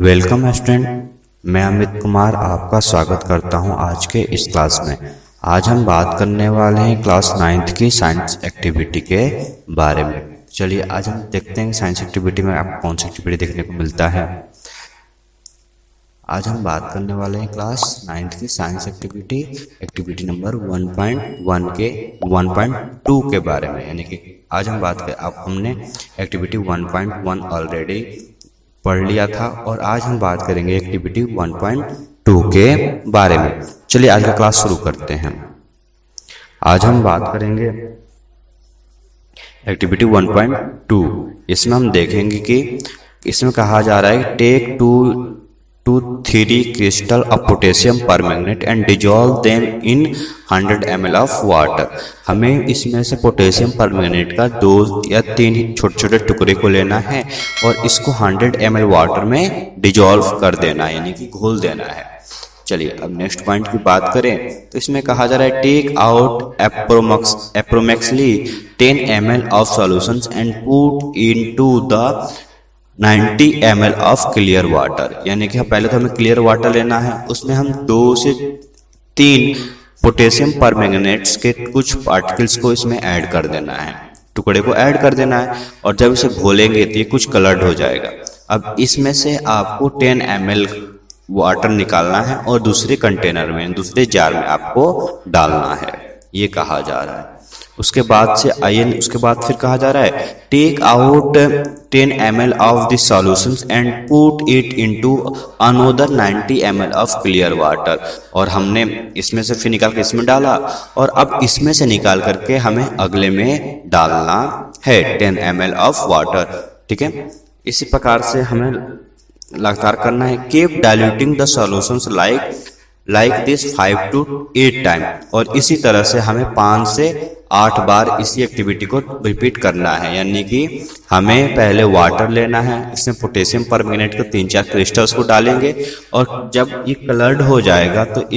Welcome student, मैं अमित कुमार आपका स्वागत करता हूं आज के इस क्लास में। आज हम बात करने वाले हैं क्लास 9th की साइंस एक्टिविटी के बारे में। चलिए आज हम देखते हैं साइंस एक्टिविटी में आपको कौन सी एक्टिविटी देखने को मिलता है। आज हम बात करने वाले हैं क्लास 9th की साइंस एक्टिविटी नंबर 1.1 के 1.2 के बारे में। यानी कि आज हम बात कर हमने एक्टिविटी 1.1 ऑलरेडी पढ़ लिया था और आज हम बात करेंगे एक्टिविटी 1.2 के बारे में। चलिए आज का क्लास शुरू करते हैं। आज हम बात करेंगे एक्टिविटी 1.2। इसमें हम देखेंगे कि इसमें कहा जा रहा है take 2 to 3 crystal of potassium permanganate and dissolve them in 100 ml of water। हमें इसमें से पोटेशियम परमैंगनेट का 2 या 3 छोटे छोटे टुकड़े को लेना है और इसको 100 ml वाटर में डिजोल्व कर देना है, यानी कि घोल देना है। चलिए अब नेक्स्ट पॉइंट की बात करें तो इसमें कहा जा रहा है take out approximately 10 ml of solutions and put into the 90 ml of clear water. यानी कि पहले तो हमें क्लियर वाटर लेना है, उसमें हम 2 से 3 पोटेशियम परमैंगनेट्स के कुछ पार्टिकल्स को इसमें ऐड कर देना है, टुकड़े को ऐड कर देना है और जब इसे घोलेंगे तो ये कुछ कलर्ड हो जाएगा। अब इसमें से आपको 10 ml वाटर निकालना है और दूसरे कंटेनर में, दूसरे जार में आपको डालना है, ये कहा जा रहा है। उसके बाद फिर कहा जा रहा है take out 10 ml of this solutions and put it into another 90 ml of clear water. और हमने इसमें से फिर निकाल के इसमें डाला और अब इसमें से निकाल करके हमें अगले में डालना है 10 ml ऑफ वाटर। ठीक है, इसी प्रकार से हमें लगातार करना है। Keep diluting the solutions like this 5 to 8 time. और इसी तरह से हमें 5 से 8 बार इसी एक्टिविटी को रिपीट करना है। यानी कि हमें पहले वाटर लेना है, इसमें पोटेशियम परमैंगनेट के 3-4 क्रिस्टल्स को डालेंगे और जब ये कलर्ड हो जाएगा तो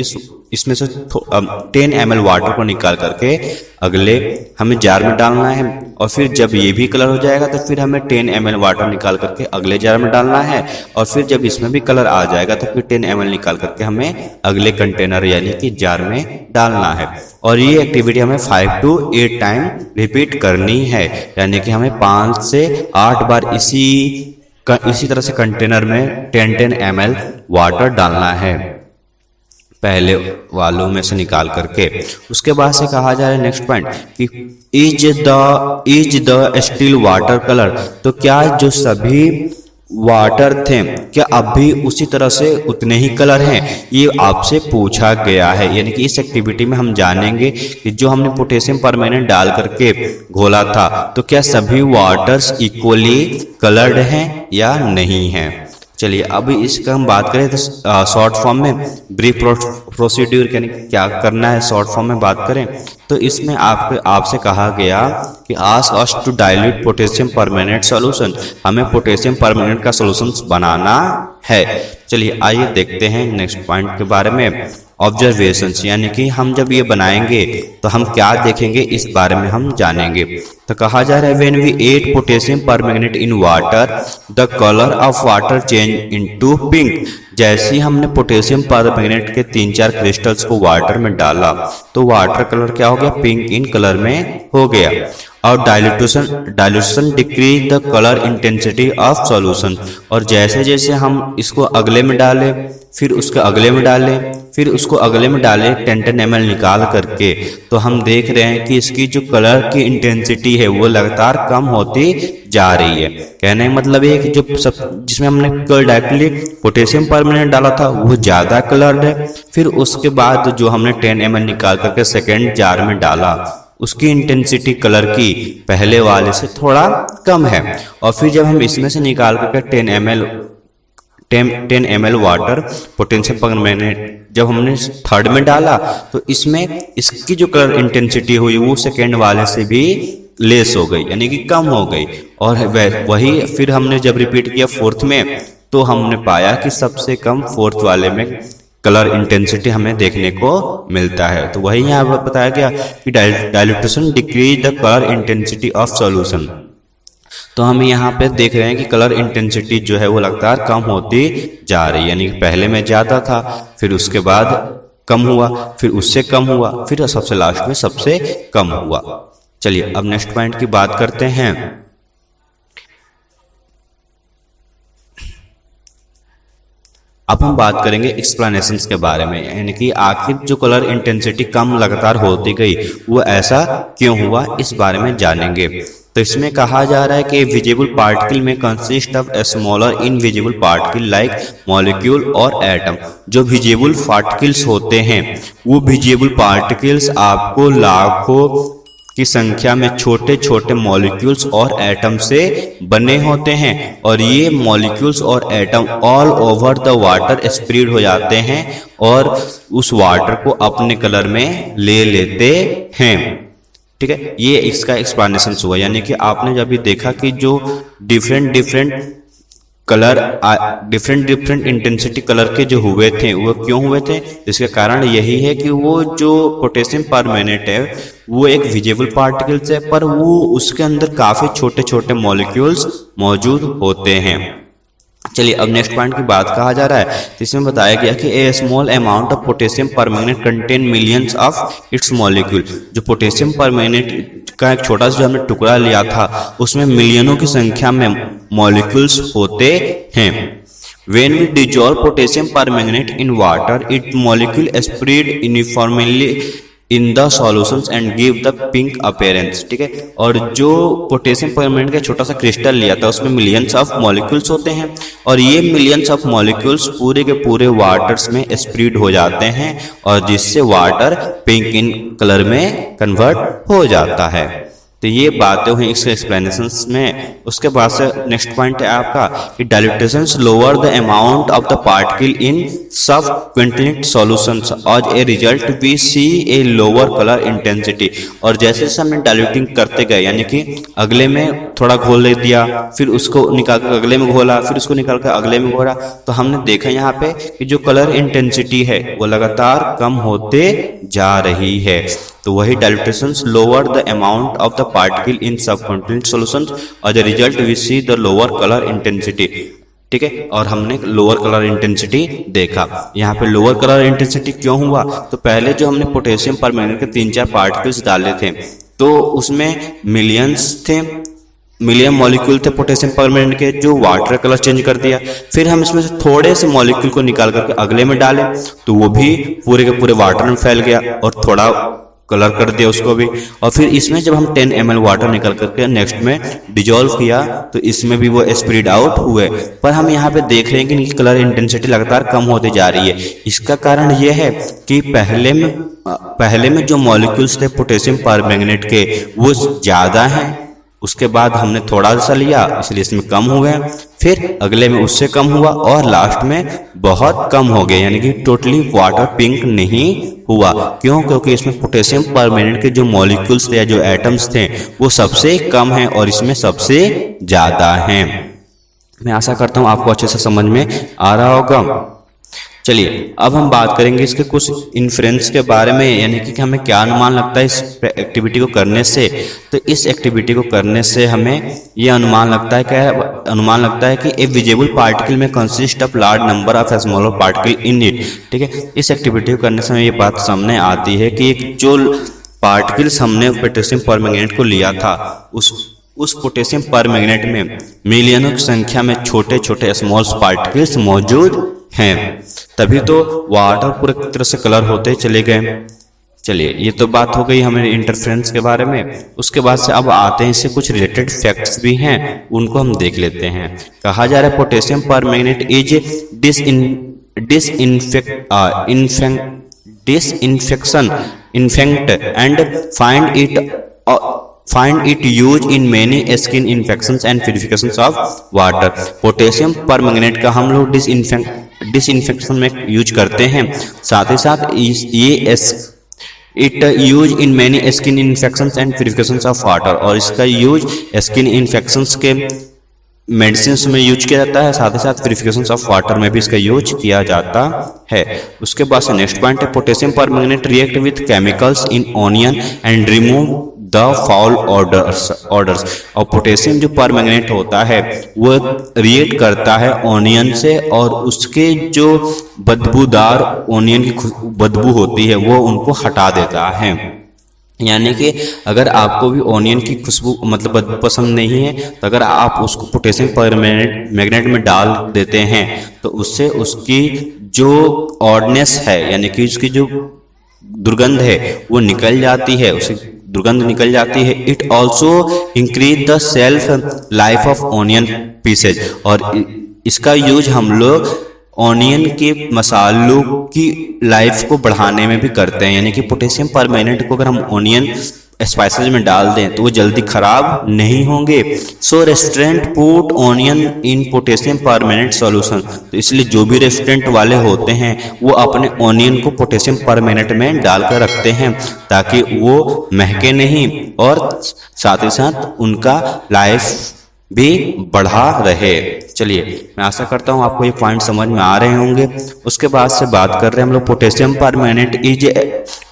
इसमें से 10 ml वाटर को निकाल करके अगले हमें जार में डालना है और फिर जब ये भी कलर हो जाएगा तो फिर हमें 10 ml वाटर निकाल करके अगले जार में डालना है और फिर जब इसमें भी कलर आ जाएगा तो फिर 10 ml निकाल करके हमें अगले कंटेनर यानी कि जार में डालना है। और ये एक्टिविटी हमें 5 to 8 टाइम रिपीट करनी है। यानी कि हमें 5 से 8 बार इसी तरह से कंटेनर में 10 ml वाटर डालना है पहले वालों में से निकाल करके। उसके बाद से कहा जा रहा है नेक्स्ट पॉइंट कि is the still water colour. तो क्या जो सभी वाटर थे क्या अब भी उसी तरह से उतने ही कलर हैं, ये आपसे पूछा गया है। यानी कि इस एक्टिविटी में हम जानेंगे कि जो हमने पोटेशियम परमैंगनेट डाल करके घोला था तो क्या सभी वाटर्स इक्वली कलर्ड हैं या नहीं हैं। चलिए अब इसका हम बात करें तो शॉर्ट फॉर्म में ब्रीफ प्रोसीड्यूर यानी क्या करना है शॉर्ट फॉर्म में बात करें तो इसमें आपसे कहा गया कि ask us to dilute potassium permanganate solution. हमें पोटेशियम परमैंगनेट का सॉल्यूशन बनाना है। चलिए आइए देखते हैं नेक्स्ट पॉइंट के बारे में ऑब्जर्वेशंस। यानी कि हम जब ये बनाएंगे तो हम क्या देखेंगे इस बारे में हम जानेंगे। तो कहा जा रहा है when we add potassium permanganate in water the colour of water change into pink. जैसे ही हमने पोटेशियम परमैंगनेट के 3-4 क्रिस्टल्स को वाटर में डाला तो वाटर कलर क्या हो गया, पिंक इन कलर में हो गया। और dilution decrease the colour intensity of solution. और जैसे जैसे हम इसको अगले में डालें फिर उसके अगले में डालें फिर उसको अगले में डालें 10 ml निकाल करके तो हम देख रहे हैं कि इसकी जो कलर की इंटेंसिटी है वो लगातार कम होती जा रही है। कहने का मतलब ये कि जो जिसमें हमने डायरेक्टली पोटेशियम परमैंगनेट डाला था वो ज्यादा कलर्ड है, फिर उसके बाद जो हमने 10 ml निकाल करके सेकेंड जार में डाला उसकी इंटेंसिटी कलर की पहले वाले से थोड़ा कम है। और फिर जब हम इसमें से निकाल करके 10 ml वाटर पोटेशियम परमैंगनेट जब हमने थर्ड में डाला तो इसमें इसकी जो कलर इंटेंसिटी हुई वो सेकेंड वाले से भी लेस हो गई, यानी कि कम हो गई। और वही फिर हमने जब रिपीट किया फोर्थ में तो हमने पाया कि सबसे कम फोर्थ वाले में कलर इंटेंसिटी हमें देखने को मिलता है। तो वही यहाँ बताया गया कि dilution decrease the colour intensity of solution. तो हम यहाँ पे देख रहे हैं कि कलर इंटेंसिटी जो है वो लगातार कम होती जा रही है, यानी कि पहले में ज़्यादा था, फिर उसके बाद कम हुआ, फिर उससे कम हुआ, फिर सबसे लास्ट में सबसे कम हुआ। चलिए अब नेक्स्ट पॉइंट की बात करते हैं। अब हम बात करेंगे एक्सप्लेनेशंस के बारे में, यानी कि आखिर जो कलर इंटेंसिटी कम लगातार होती गई वो ऐसा क्यों हुआ, इस बारे में जानेंगे। तो इसमें कहा जा रहा है कि विजिबल पार्टिकल में consist of smaller invisible particle like molecule और एटम। जो विजिबल पार्टिकल्स होते हैं वो विजिबल पार्टिकल्स आपको लाखों की संख्या में छोटे छोटे मॉलिक्यूल्स और एटम से बने होते हैं, और ये मॉलिक्यूल्स और atom all over the water spread हो जाते हैं और उस वाटर को अपने कलर में ले लेते हैं। ठीक है, ये इसका एक्सप्लेनेशन हुआ, यानी कि आपने जब भी देखा कि जो different colour different intensity colour के जो हुए थे वो क्यों हुए थे, इसका कारण यही है कि वो जो पोटेशियम परमैंगनेट है वो एक विजिबल पार्टिकल्स है, पर वो उसके अंदर काफी छोटे छोटे मॉलिक्यूल्स मौजूद होते हैं। चलिए अब नेक्स्ट पॉइंट की बात कहा जा रहा है, तो इसमें बताया गया कि a small amount of potassium permanganate contain millions of its molecule. जो पोटेशियम परमैंगनेट का एक छोटा सा जो हमने टुकड़ा लिया था उसमें मिलियनों की संख्या में मॉलिक्यूल्स होते हैं। When we dissolve potassium permanganate in water, its molecule spread uniformly in the solutions and give the pink appearance। ठीक है, और जो पोटेशियम परमैंगनेट का छोटा सा क्रिस्टल लिया था उसमें मिलियंस ऑफ मॉलिक्यूल्स होते हैं, और ये मिलियंस ऑफ मॉलिक्यूल्स पूरे के पूरे वाटर्स में स्प्रेड हो जाते हैं और जिससे वाटर पिंक इन कलर में कन्वर्ट हो जाता है। तो ये बातें हुई इसके एक्सप्लेनेशंस में। उसके बाद से नेक्स्ट पॉइंट है आपका कि dilutions lower the amount of the particle in subsequent solutions as a result we see a lower colour intensity. और जैसे जैसे हमने डाइल्यूटिंग करते गए, यानी कि अगले में थोड़ा घोल दिया, फिर उसको निकाल कर अगले में घोला, फिर उसको निकाल कर अगले में घोला, तो हमने देखा यहाँ पे कि जो कलर इंटेंसिटी है वो लगातार कम होते जा रही है। तो वही dilutions lower the amount of the particle in subcontinent solutions as a result we see the lower colour intensity. ठीक है, और हमने लोअर कलर इंटेंसिटी देखा। यहाँ पे लोअर कलर इंटेंसिटी क्यों हुआ, तो पहले जो हमने पोटेशियम परमैंगनेट के 3-4 पार्टिकल्स डाले थे तो उसमें मिलियन मॉलिक्यूल थे पोटेशियम परमैंगनेट के जो वाटर कलर चेंज कर दिया। फिर हम इसमें से थोड़े से मॉलिक्यूल को निकाल करके अगले में डाले तो वो भी पूरे के पूरे वाटर में फैल गया और थोड़ा कलर कर दिया उसको भी। और फिर इसमें जब हम 10 ml वाटर निकल करके नेक्स्ट में डिजोल्व किया तो इसमें भी वो स्प्रेड आउट हुए। पर हम यहाँ पे देख रहे हैं कि इनकी कलर इंटेंसिटी लगातार कम होती जा रही है। इसका कारण ये है कि पहले में जो मॉलिक्यूल्स थे पोटेशियम परमैंगनेट के वो ज्यादा हैं, उसके बाद हमने थोड़ा सा लिया इसलिए इसमें कम हो गया, फिर अगले में उससे कम हुआ और लास्ट में बहुत कम हो गया, यानी कि टोटली वाटर पिंक नहीं हुआ। क्यों? क्योंकि इसमें पोटेशियम परमैंगनेट के जो मॉलिक्यूल्स थे या जो एटम्स थे वो सबसे कम हैं और इसमें सबसे ज्यादा हैं। मैं आशा करता हूं आपको अच्छे से समझ में आ रहा होगा। चलिए अब हम बात करेंगे इसके कुछ इन्फ्रेंस के बारे में, यानी कि हमें क्या अनुमान लगता है इस एक्टिविटी को करने से। तो इस एक्टिविटी को करने से हमें यह अनुमान लगता है कि ए विजिबल पार्टिकल में consist of large number of smaller particle in it. ठीक है, इस एक्टिविटी को करने से हमें ये बात सामने आती है कि जो पार्टिकल्स हमने पोटेशियम परमैंगनेट को लिया था उस पोटेशियम परमैंगनेट में मिलियनों की संख्या में छोटे छोटे स्मॉल पार्टिकल्स मौजूद हैं, तभी तो वाटर पूरे तरह से कलर होते चले गए। चलिए ये तो बात हो गई हमें इंटरफेरेंस के बारे में। उसके बाद से अब आते हैं इससे कुछ रिलेटेड फैक्ट्स भी हैं, उनको हम देख लेते हैं। कहा जा रहा है potassium permanganate is disinfect and find it used in many skin infections and purifications of water। Potassium permanganate का हम लोग डिसइंफेक्शन में यूज करते हैं, साथ ही साथ it use in many skin infections and purifications of water, और इसका यूज स्किन इन्फेक्शंस के मेडिसिन में यूज किया जाता है, साथ ही साथ प्यूरिफिकेशंस ऑफ वाटर में भी इसका यूज किया जाता है। उसके बाद से नेक्स्ट पॉइंट है potassium permanganate react with chemicals in onion and remove the foul orders. और पोटेशियम जो परमैंगनेट होता है वो रिएक्ट करता है ऑनियन से, और उसके जो बदबूदार ऑनियन की बदबू होती है वो उनको हटा देता है। यानी कि अगर आपको भी ऑनियन की खुशबू मतलब बदबू पसंद नहीं है, तो अगर आप उसको पोटेशियम परमैंगनेट में डाल देते हैं तो उससे उसकी जो ऑडनेस है यानी कि उसकी जो दुर्गंध है वो निकल जाती है, उसे दुर्गंध निकल जाती है। It also increase the self life of onion pieces. और इसका यूज हम लोग ऑनियन के मसालों की लाइफ को बढ़ाने में भी करते हैं। यानी कि पोटेशियम परमैंगनेट को अगर हम ऑनियन स्पाइसेस में डाल दें तो वो जल्दी खराब नहीं होंगे। सो रेस्टोरेंट पुट ऑनियन इन पोटेशियम परमैंगनेट सॉल्यूशन। तो इसलिए जो भी रेस्टोरेंट वाले होते हैं वो अपने ऑनियन को पोटेशियम परमैंगनेट में डालकर रखते हैं ताकि वो महके नहीं, और साथ ही साथ उनका लाइफ भी बढ़ा रहे। चलिए, मैं आशा करता हूँ आपको ये पॉइंट समझ में आ रहे होंगे। उसके बाद से बात कर रहे हैं हम लोग पोटेशियम परमैंगनेट इज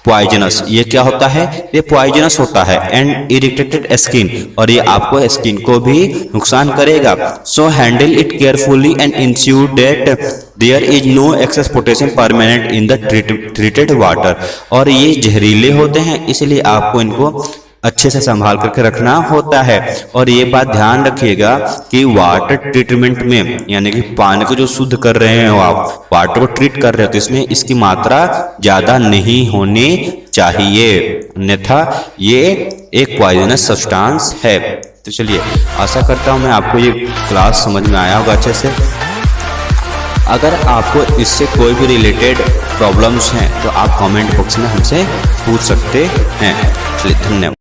पॉइजनस। ये क्या होता है? ये पॉइजनस होता है एंड इरिटेटेड स्किन, और ये आपको स्किन को भी नुकसान करेगा। So handle it carefully and ensure that there is no excess potassium permanganate in the treated water. और ये जहरीले होते हैं इसलिए आपको इनको अच्छे से संभाल करके रखना होता है। और ये बात ध्यान रखिएगा कि वाटर ट्रीटमेंट में यानी कि पानी को जो शुद्ध कर रहे हैं आप, वाटर को ट्रीट कर रहे हो, तो इसमें इसकी मात्रा ज्यादा नहीं होनी चाहिए, अन्यथा ये एक पॉइजनस सब्सटेंस है। तो चलिए, आशा करता हूँ मैं आपको ये क्लास समझ में आया होगा अच्छे से। अगर आपको इससे कोई भी रिलेटेड प्रॉब्लम्स हैं तो आप कमेंट बॉक्स में हमसे पूछ सकते हैं। चलिए, धन्यवाद।